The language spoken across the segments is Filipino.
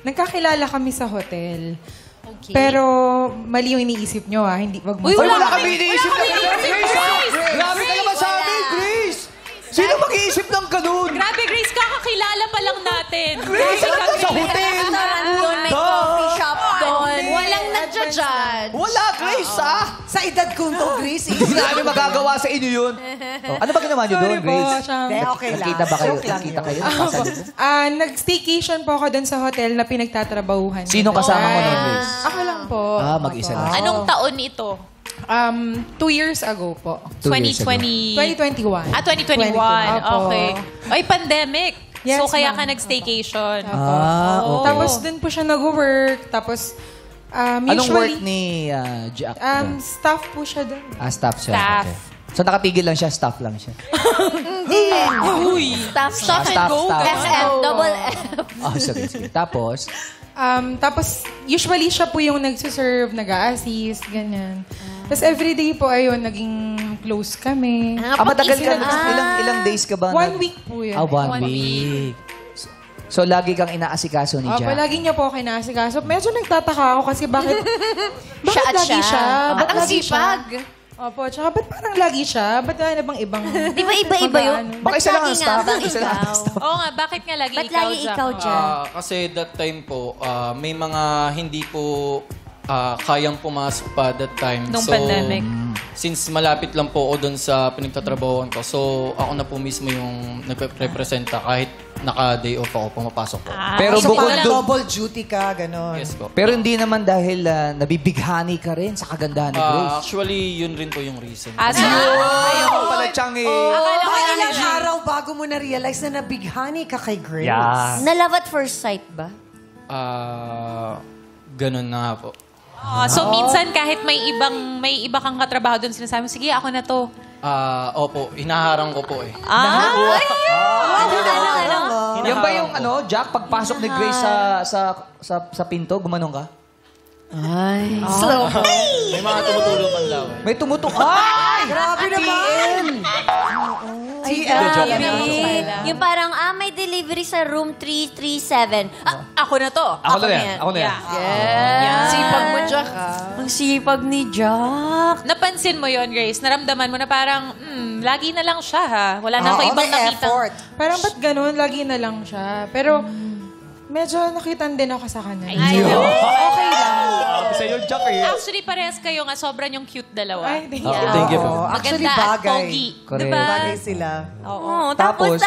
nagkakilala kami sa hotel. Okay. Pero mali yung iniisip nyo, ha? Hindi, wag mo. Uy, Wala wala kami iniisip na Grace! Grabe ka naman sa amin, Grace! Sino mag-iisip ng ganun? Grabe, Grace, kakakilala pa lang natin. Grace, ano ka sa hotel? Doon, may coffee shop doon. Walang nagja-judge. Wala, Grace, ah! Sa edad kong to, Grace. Hindi namin magagawa sa inyo yun. Oh, ano ba ginawa niyo doon, Sorry po, Grace? Siyam. Hindi, okay lang. Nakita ba kayo? Joke lang Nakita yun. kayo? Nakasalubong? Nag-staycation po ako doon sa hotel na pinagtatrabahuhan. Sino kasama mo noon, Grace? Ako lang po. Ah, mag-isa lang. Anong taon ito? 2 years ago po. 2020... 2021. 2021. Opo. Okay. Ay, pandemic. Yes, So, kaya ma'am. ka nag-staycation. Ah, okay. Tapos doon po siya nag-work. Tapos, Anong work usually, ni Jack? staff po siya doon. Staff siya. Staff. Okay. So nakatigil lang siya, staff lang siya. Uy! Stop and Staff, go. staff. SM, double F. Oh, sige. Tapos, Tapos, usually siya po yung nagsiserve, nag-a-assist, ganyan. Tapos everyday po, ayun, naging close kami. matagal ka, ilang days ka ba? 1 week po yun. 1 week. So, lagi kang inaasikaso ni Opo, Jack. lagi niya po ako inaasikaso. Medyo nagtataka ako kasi bakit Siya at lagi siya. siya? Ba't Ang lagi siya? sipag. Opo, tsaka ba't parang lagi siya? Ba't wala na bang ibang... Di ba iba-iba yun? mag-aano? Baka isa lang ang lagi staff. nga bang Isa lang ang ikaw? staff. Oo nga, bakit nga lagi Ba't ikaw, lagi Jack? ikaw, Jack? Kasi that time po, may mga hindi po kayang pumasok pa that time. Nung pandemic. Since malapit lang po ako doon sa pinagtatrabahoan ko, so ako na po mismo yung nagpe-representa kahit naka-day off ako, pumapasok po. Pero So, bukod parang doon, double duty ka, gano'n. Yes po. pero hindi naman dahil nabibighani ka rin sa kagandahan ni Grace. Actually, yun rin po yung reason. So, Ayaw pala, Chang eh. akala ko Mga lang ilang araw bago mo na-realize na nabighani ka kay Grace. Na love at first sight ba? Ganun na nga po. So, minsan kahit may iba kang katrabaho doon, sinasabi mo, sige, ako na to. Opo, hinaharang ko po eh. Yan ba yung Jack, pagpasok ni Grace sa pinto, gumanong ka? Slow mo. May mga tumutulong man lang. May tumutok. Ay! Grabe naman. Ay, Joke grabe. Yung parang, may delivery sa room 337. Ako na to. Ako na yan. Ako na yan. Yes. Sipag mo, Jack. Ang sipag ni Jack. Napansin mo yon, Grace? Naramdaman mo na parang, lagi na lang siya, ha? Wala na ako Oo, ibang may nakita. effort. Parang ba't ganun? Lagi na lang siya. Pero, medyo nakitan din ako sa kanya. Ay, no. Okay lang. Sa'yo, Jack eh. Actually, parehas kayo nga. Sobrang yung cute dalawa. Ay, thank Oo, you. thank you po. Oo, actually, Maganda at bagay. pogi. Correct. Diba? Bagay sila. Oo, tapos.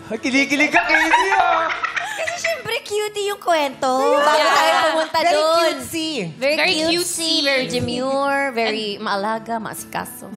Ay, kilig-kilig ka, Katie ah. Kasi syempre cutie yung kwento. Bago tayo pumunta Very doon. cutesy. Very Very cutesy, cutesy. very demure, very maalaga, maasikaso.